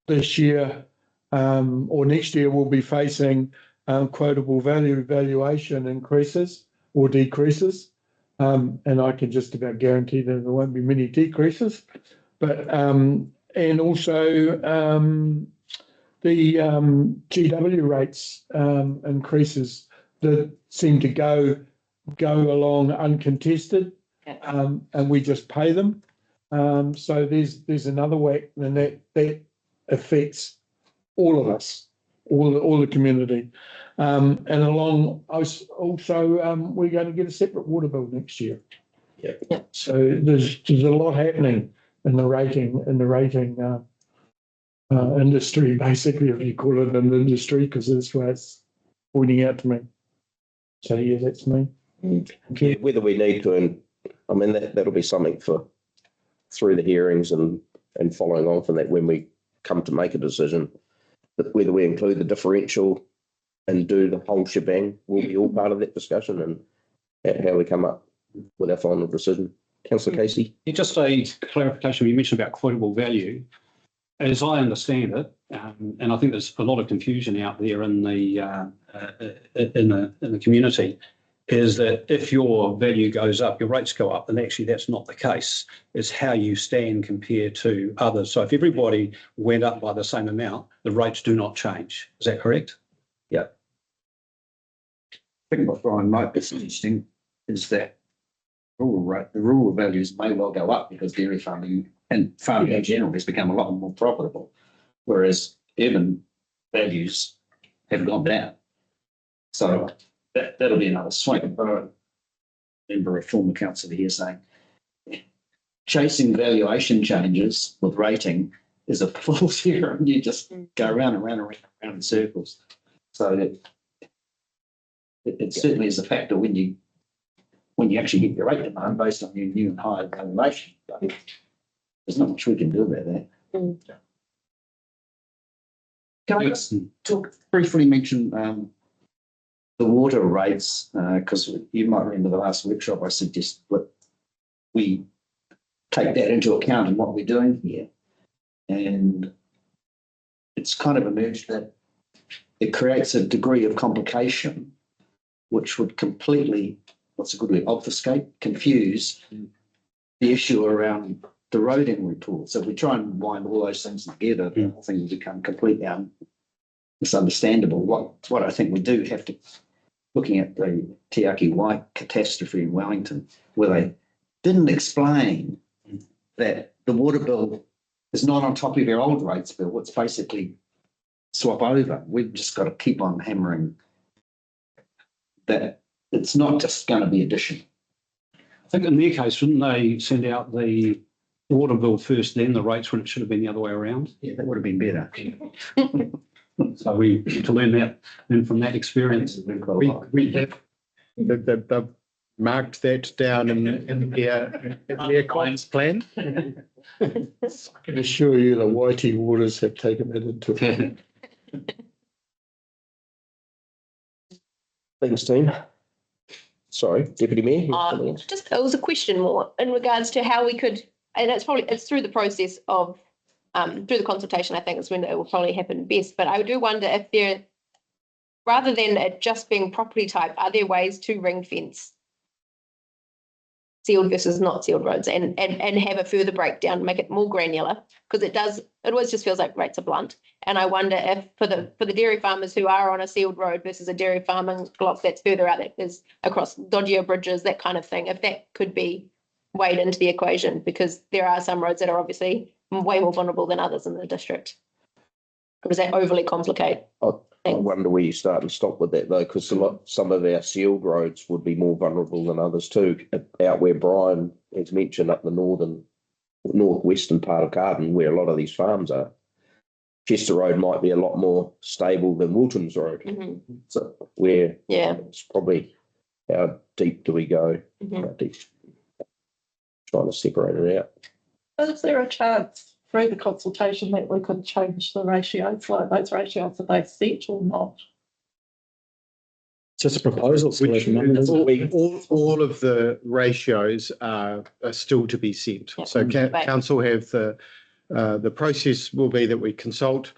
this year or next year will be facing quotable value valuation increases or decreases, and I can just about guarantee that there won't be many decreases. But and also the GW rates increases that seem to go along uncontested, and we just pay them. So there's another whack, and that affects all of us, all the community. And along also we're going to get a separate water bill next year. Yeah. So there's a lot happening in the rating industry, basically, if you call it an industry, because that's why it's pointing out to me. So yeah, that's me. Yeah, whether we need to, and I mean that'll be something for through the hearings and following on from that when we come to make a decision. But whether we include the differential and do the whole shebang will be all part of that discussion and how we come up with our final decision. Councillor Casey. Just a clarification, you mentioned about quotable value. As I understand it, and I think there's a lot of confusion out there in the community, is that if your value goes up, your rates go up, and actually that's not the case. It's how you stand compared to others. So if everybody went up by the same amount, the rates do not change. Is that correct? Yeah. I think what Brian might be suggesting is that the rural values may well go up because dairy farming and farming in general has become a lot more profitable, whereas urban values have gone down. So that'll be another swing. But I remember a former councillor here saying, chasing valuation changes with rating is a fool's errand. You just go around and round and round in circles. So it certainly is a factor when you actually get your rate demand based on your new and higher valuation. But there's not much we can do about that. Can I just briefly mention the water rates? Because you might remember the last workshop I suggested that we take that into account in what we're doing here. And it's kind of emerged that it creates a degree of complication which would completely, what's a good word, obfuscate, confuse the issue around the roading report. So if we try and wind all those things together, the whole thing will become completely misunderstandable. What I think we do have to, looking at the Te Aki Wai catastrophe in Wellington, where they didn't explain that the water bill is not on top of your old rates bill. It's basically swap over. We've just got to keep on hammering that it's not just going to be addition. I think in their case, didn't they send out the water bill first, then the rates, when it should have been the other way around? Yeah, that would have been better. So we need to learn from that experience. We have they've marked that down in their compliance plan. I can assure you the Whitey waters have taken that into account. Thanks, team. Sorry, Deputy Mayor. you have something else? Just, it was a question more in regards to how we could, and it's through the process of, through the consultation, I think is when it will probably happen best. But I do wonder if there, rather than it just being property type, are there ways to ring fence sealed versus not sealed roads and have a further breakdown, make it more granular? Because it always just feels like rates are blunt. And I wonder if for the dairy farmers who are on a sealed road versus a dairy farming block that's further out, that is across dodgier bridges, that kind of thing, if that could be weighed into the equation, because there are some roads that are obviously way more vulnerable than others in the district. Or does that overly complicate? I wonder where you start and stop with that though, because some of our sealed roads would be more vulnerable than others too. Out where Brian has mentioned, up the northwestern part of Carden, where a lot of these farms are, Chester Road might be a lot more stable than Wilton's Road. Mm-hmm. So where it's probably how deep do we go? Mm-hmm. How deep? Trying to separate it out. Is there a chance through the consultation that we could change the ratios, like those ratios, are they set or not? Just a proposal. All of the ratios are still to be set. Yep. So Right. council have the process will be that we consult,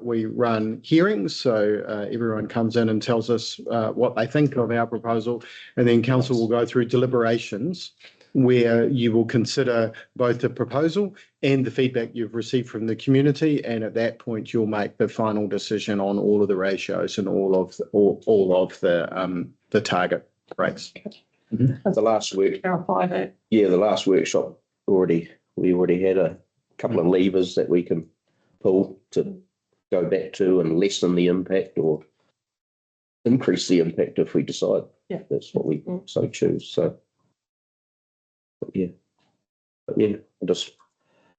we run hearings, so everyone comes in and tells us what they think of our proposal, and then council will go through deliberations where you will consider both the proposal and the feedback you've received from the community, and at that point you'll make the final decision on all of the ratios and all of the target rates. The last Clarify that. the last workshop we already had a couple of levers that we can pull to go back to and lessen the impact or increase the impact if we decide that's what we so choose. So just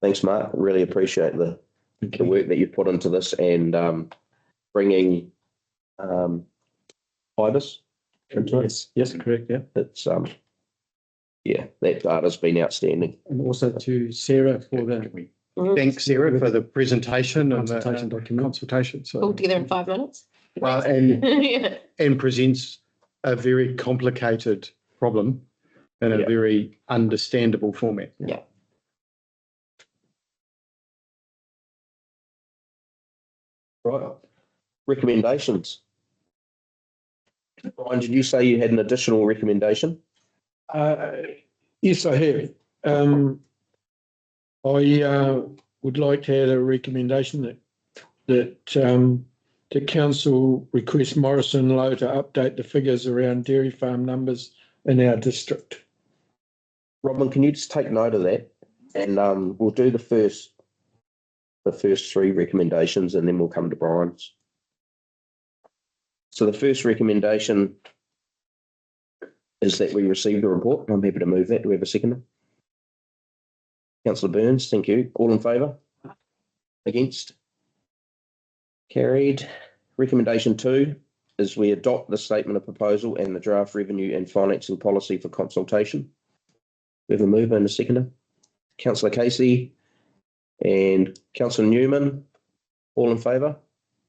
thanks, Mark. Really appreciate the work that you put into this and bringing IBIS into it. Yes, correct. Yeah. It's that data's been outstanding. And also to Sarah for the Thanks, Sarah, for the presentation and consultation the document. consultation. So, Pulled together in 5 minutes. well, and Yeah. and presents a very complicated problem in a very understandable format. Yeah. Right. Recommendations. Brian, did you say you had an additional recommendation? Yes, I have. I would like to add a recommendation that the council request Morrison Low to update the figures around dairy farm numbers in our district. Robin, can you just take note of that? And we'll do the first three recommendations and then we'll come to Brian's. So the first recommendation is that we receive the report. I'm happy to move that. Do we have a seconder? Councillor Burns, thank you. All in favour? Against? Carried. Recommendation 2 is we adopt the statement of proposal and the draft revenue and financing policy for consultation. We have a mover and a seconder. Councillor Casey and Councillor Newman, all in favour?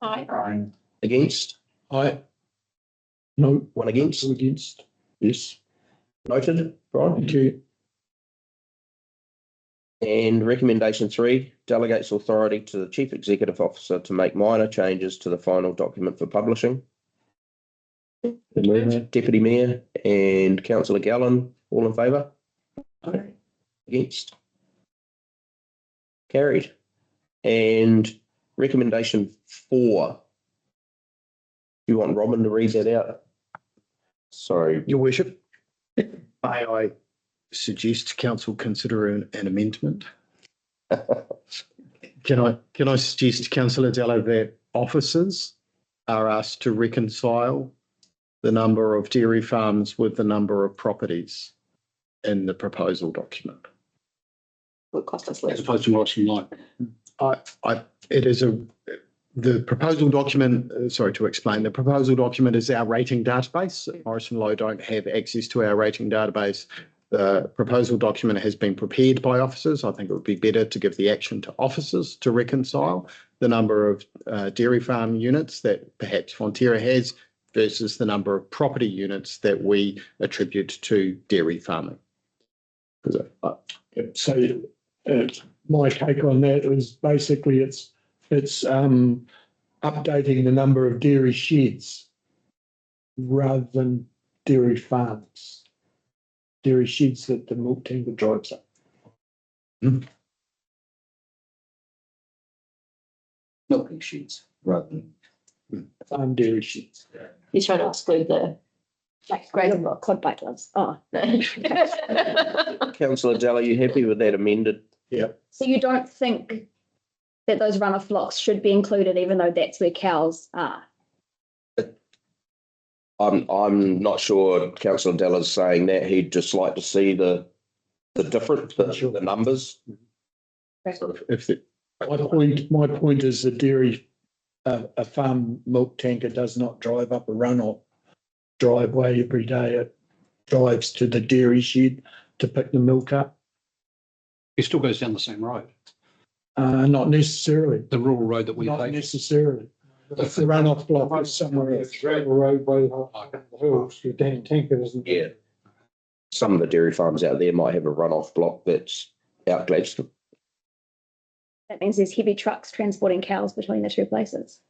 Aye. Against? Aye. No. One against? Two against. Yes. Noted. Brian? Thank you. And recommendation 3 delegates authority to the Chief Executive Officer to make minor changes to the final document for publishing. Deputy Mayor and Councillor Gallen, all in favour? Aye. Against? Carried. And recommendation 4. Do you want Robin to read that out? Sorry. Your Worship, may I suggest council consider an amendment? Can I suggest, Councillor Della, that officers are asked to reconcile the number of dairy farms with the number of properties in the proposal document? Would cost us As less. opposed to Morrison Low. The proposal document, to explain, the proposal document is our rating database. Morrison Low don't have access to our rating database. The proposal document has been prepared by officers. I think it would be better to give the action to officers to reconcile the number of dairy farm units that perhaps Fonterra has versus the number of property units that we attribute to dairy farming. So my take on that is basically it's updating the number of dairy sheds rather than dairy farms. Dairy sheds that the milk tanker drives up. Milking sheets rather than. Farm dairy sheds. He's trying to exclude the. Like grazing block, cod pipeline. Oh, Councillor Della, you happy with that amended? so you don't think that those runoff blocks should be included, even though that's where cows are? I'm not sure Councillor Della's saying that. He'd just like to see the difference, the numbers. My point is the dairy, a farm milk tanker does not drive up a runoff driveway every day. It drives to the dairy shed to pick the milk up. It still goes down the same road, Not necessarily. the rural road that we Not take. necessarily. If the runoff block is somewhere else. Roadway, the hills, your damn tanker doesn't. Yeah. Some of the dairy farms out there might have a runoff block that's out Gladstone. That means there's heavy trucks transporting cows between the two places.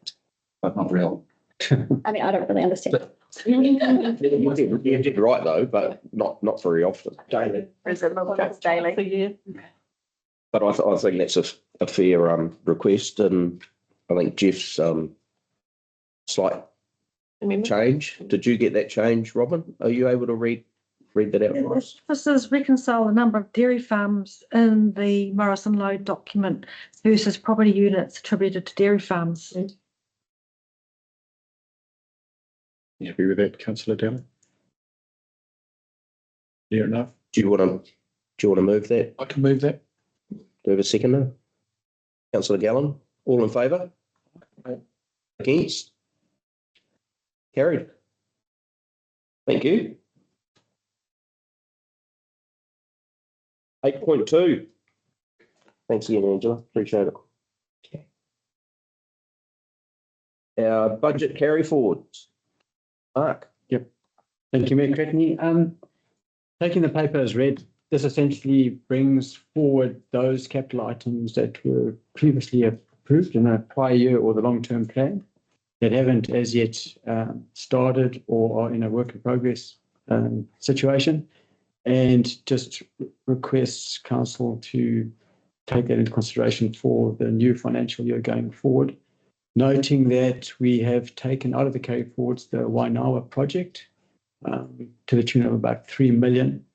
But not real. I mean, I don't really understand. You did right though, but not very often. Daily. Is it milk trucks daily? For you. But I think that's a fair request, and I think Jeff's slight change. Did you get that change, Robin? Are you able to read that out for us? This is reconcile the number of dairy farms in the Morrison Low document versus property units attributed to dairy farms. You agree with that, Councillor Della? Fair enough. Do you want to move that? I can move that. Do we have a seconder? Councillor Gallen, all in favour? Against? Carried. Thank you. 8.2. Thanks again, Angela. Appreciate it. Our budget carry forwards. Mark. Thank you, Mayor Cretney. Taking the paper as read, this essentially brings forward those capital items that were previously approved in a prior year or the long-term plan that haven't as yet started or are in a work in progress situation. And just requests council to take that into consideration for the new financial year going forward. Noting that we have taken out of the carry forwards the Wainawa project to the tune of about 3 million.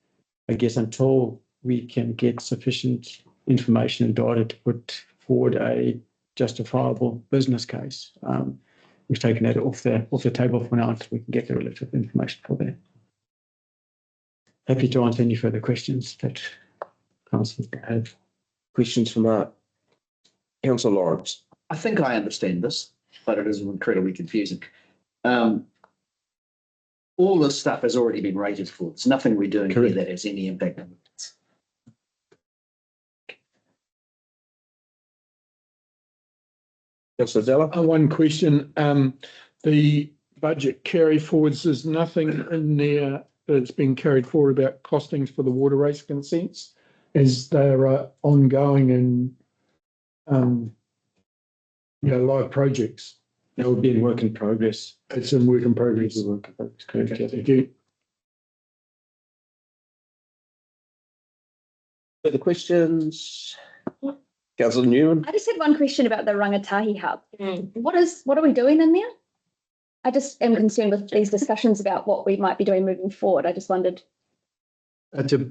I guess until we can get sufficient information and data to put forward a justifiable business case. We've taken that off the table for now until we can get the relative information for that. Happy to answer any further questions that council have. Questions for Mark? Councillor Lawrence. I think I understand this, but it is incredibly confusing. All this stuff has already been rated for. There's nothing we're doing here that has any impact on it. Councillor Della. One question, the budget carry forwards, there's nothing in there that's been carried forward about costings for the water race consents as they're ongoing and live projects. That will be in work in progress. It's in work in progress. It's a work in progress, correct. Okay, thank you. Further questions? Councillor Newman. I just had one question about the Rangatahi Hub. What are we doing in there? I just am concerned with these discussions about what we might be doing moving forward. I just wondered. It's a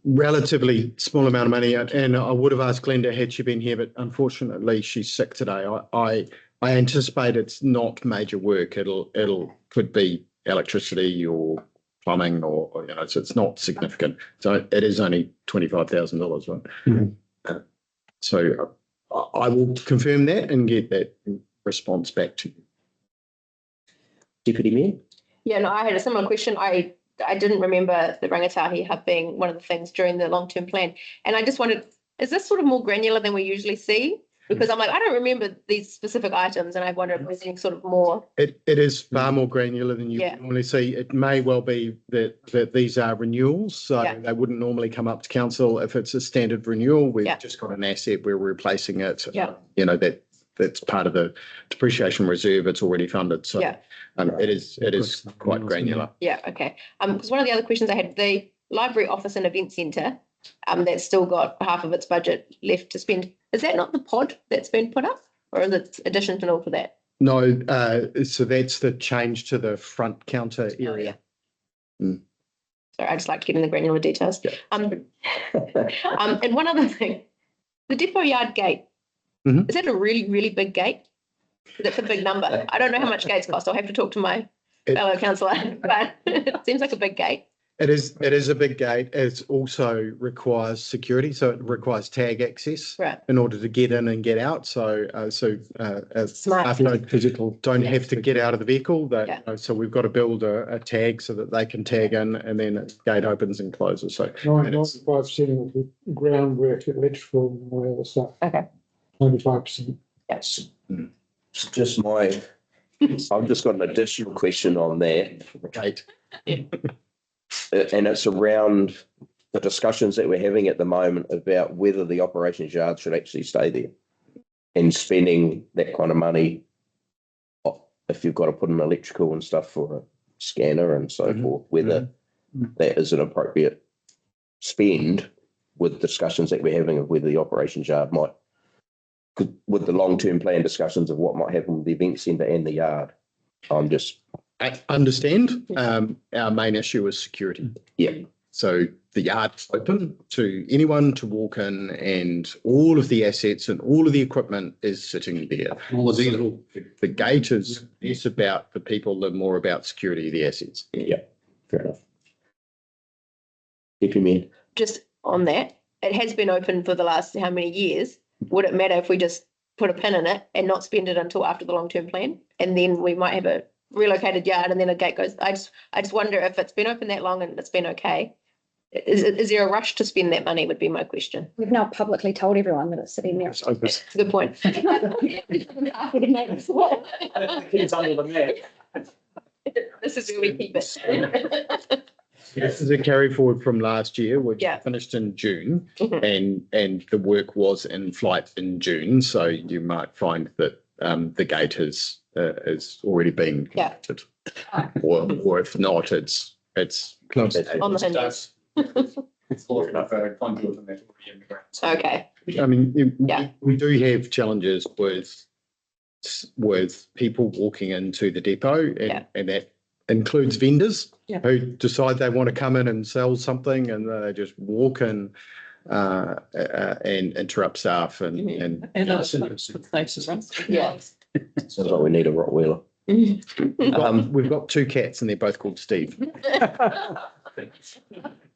relatively small amount of money, and I would have asked Glenda had she been here, but unfortunately she's sick today. I anticipate it's not major work. It'll could be electricity or plumbing or so it's not significant. So it is only $25,000, right? Mm-hmm. So I will confirm that and get that response back to you. Deputy Mayor. Yeah, no, I had a similar question. I didn't remember the Rangatahi Hub being one of the things during the long-term plan. And I just wondered, is this sort of more granular than we usually see? Because I'm like, I don't remember these specific items, and I wonder if there's any sort of more. It is far more granular than you would normally see. It may well be that these are renewals, so they wouldn't normally come up to council if it's a standard renewal. We've just got an asset, we're replacing it. That's part of the depreciation reserve. It's already funded, so it is quite granular. Yeah, okay. Because one of the other questions I had, the library office and event centre, that's still got half of its budget left to spend. Is that not the pod that's been put up, or is it additional to that? No, so that's the change to the front counter area. Sorry, I just like getting the granular details. And one other thing, the depot yard gate, is that a really, really big gate? That's a big number. I don't know how much gates cost. I'll have to talk to my fellow councillor, but it seems like a big gate. It is a big gate. It also requires security, so it requires tag access in order to get in and get out. So Smart. Don't have to get out of the vehicle. So we've got to build a tag so that they can tag in, and then the gate opens and closes. So 95% of the groundwork, electrical, and all the other stuff. Okay. 95%. Yes. It's just I've just got an additional question on that. Gate. And it's around the discussions that we're having at the moment about whether the operations yard should actually stay there and spending that kind of money if you've got to put in electrical and stuff for a scanner and so forth, whether that is an appropriate spend with discussions that we're having of whether the operations yard might, with the long-term plan discussions of what might happen with the event centre and the yard. I understand. Our main issue is security. Yeah. So the yard's open to anyone to walk in, and all of the assets and all of the equipment is sitting there. The gate is less about the people and more about security of the assets. Yeah, fair enough. Deputy Mayor. Just on that, it has been open for the last how many years? Would it matter if we just put a pin in it and not spend it until after the long-term plan? And then we might have a relocated yard and then a gate goes. I just wonder if it's been open that long and it's been okay. Is there a rush to spend that money would be my question. We've now publicly told everyone that it's sitting there. It's open. That's a good point. It's under the mat. This is where we keep it. This is a carry forward from last year, which Yeah. finished in June, Mhm. and the work was in flight in June. So you might find that the gate has already been Yeah. completed, or if not, it's Close. On the hinges. Okay, I mean, Yeah. we do have challenges with people walking into the depot, Yeah. and that includes vendors Yeah. who decide they want to come in and sell something, and they just walk in and interrupt staff and And that's faces, right? yeah. Sounds like we need a Rottweiler. we've got two cats and they're both called Steve.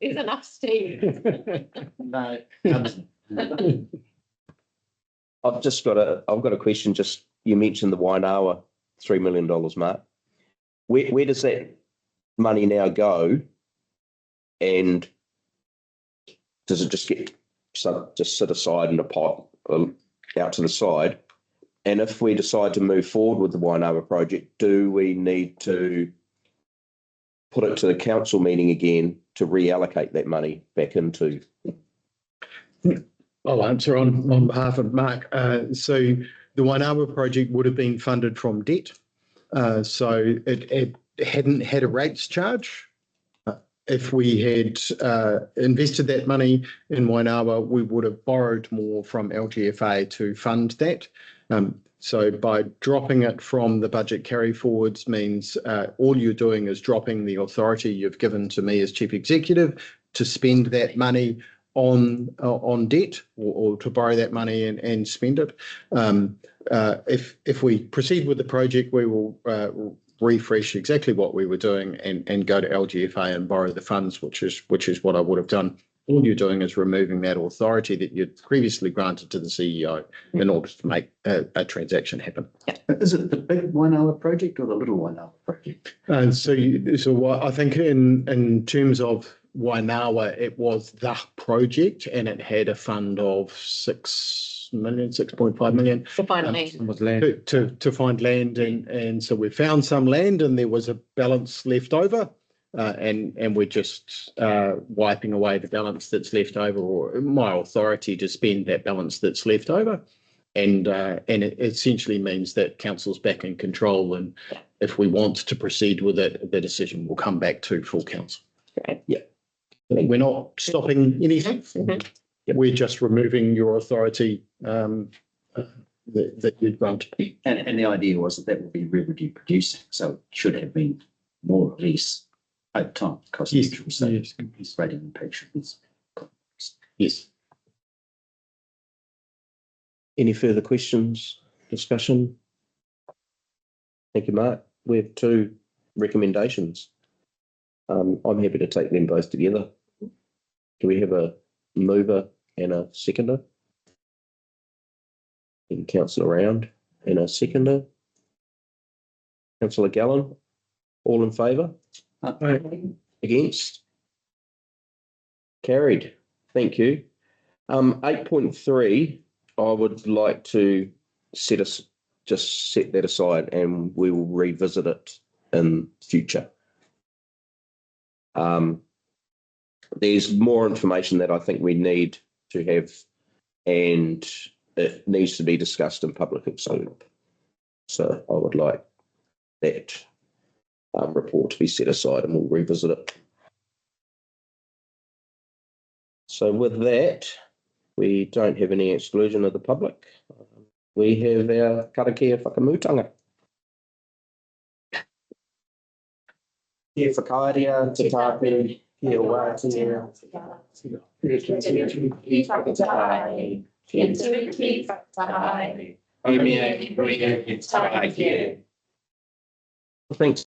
Is enough, Steve. No. I've got a question. Just, you mentioned the Wainawa $3 million mark. Where does that money now go? And does it just get just sit aside in a pot out to the side? And if we decide to move forward with the Wainawa project, do we need to put it to the council meeting again to reallocate that money back into? I'll answer on behalf of Mark. So the Wainawa project would have been funded from debt. So it hadn't had a rates charge. If we had invested that money in Wainawa, we would have borrowed more from LGFA to fund that. So by dropping it from the budget carry forwards means all you're doing is dropping the authority you've given to me as chief executive to spend that money on debt or to borrow that money and spend it. If we proceed with the project, we will refresh exactly what we were doing and go to LGFA and borrow the funds, which is what I would have done. All you're doing is removing that authority that you'd previously granted to the CEO in order to make a transaction happen. Is it the big Wainawa project or the little Wainawa project? And so what I think in terms of Wainawa, it was the project and it had a fund of 6.5 million. So finally, To find land, and so we found some land and there was a balance left over, and we're just wiping away the balance that's left over, or my authority to spend that balance that's left over, and it essentially means that council's back in control, and if we want to proceed with it, the decision will come back to full council. Great. Yeah. We're not stopping anything. Mhm. We're just removing your authority that you'd granted. And the idea was that would be revenue producing, so it should have been more or less over time, cost neutral, so rating impact should be. Yes. Any further questions, discussion? Thank you, Mark. We have two recommendations. I'm happy to take them both together. Do we have a mover and a seconder? And councillor Round and a seconder. Councillor Gallen, all in favour? Against? Carried. Thank you. 8.3, I would like to set that aside and we will revisit it in future. There's more information that I think we need to have, and it needs to be discussed in public. So I would like that report to be set aside and we'll revisit it. So with that, we don't have any exclusion of the public. We have our karakia whakamutanga. Kia whakaaria, te tāpiri, kia wātia, Thanks.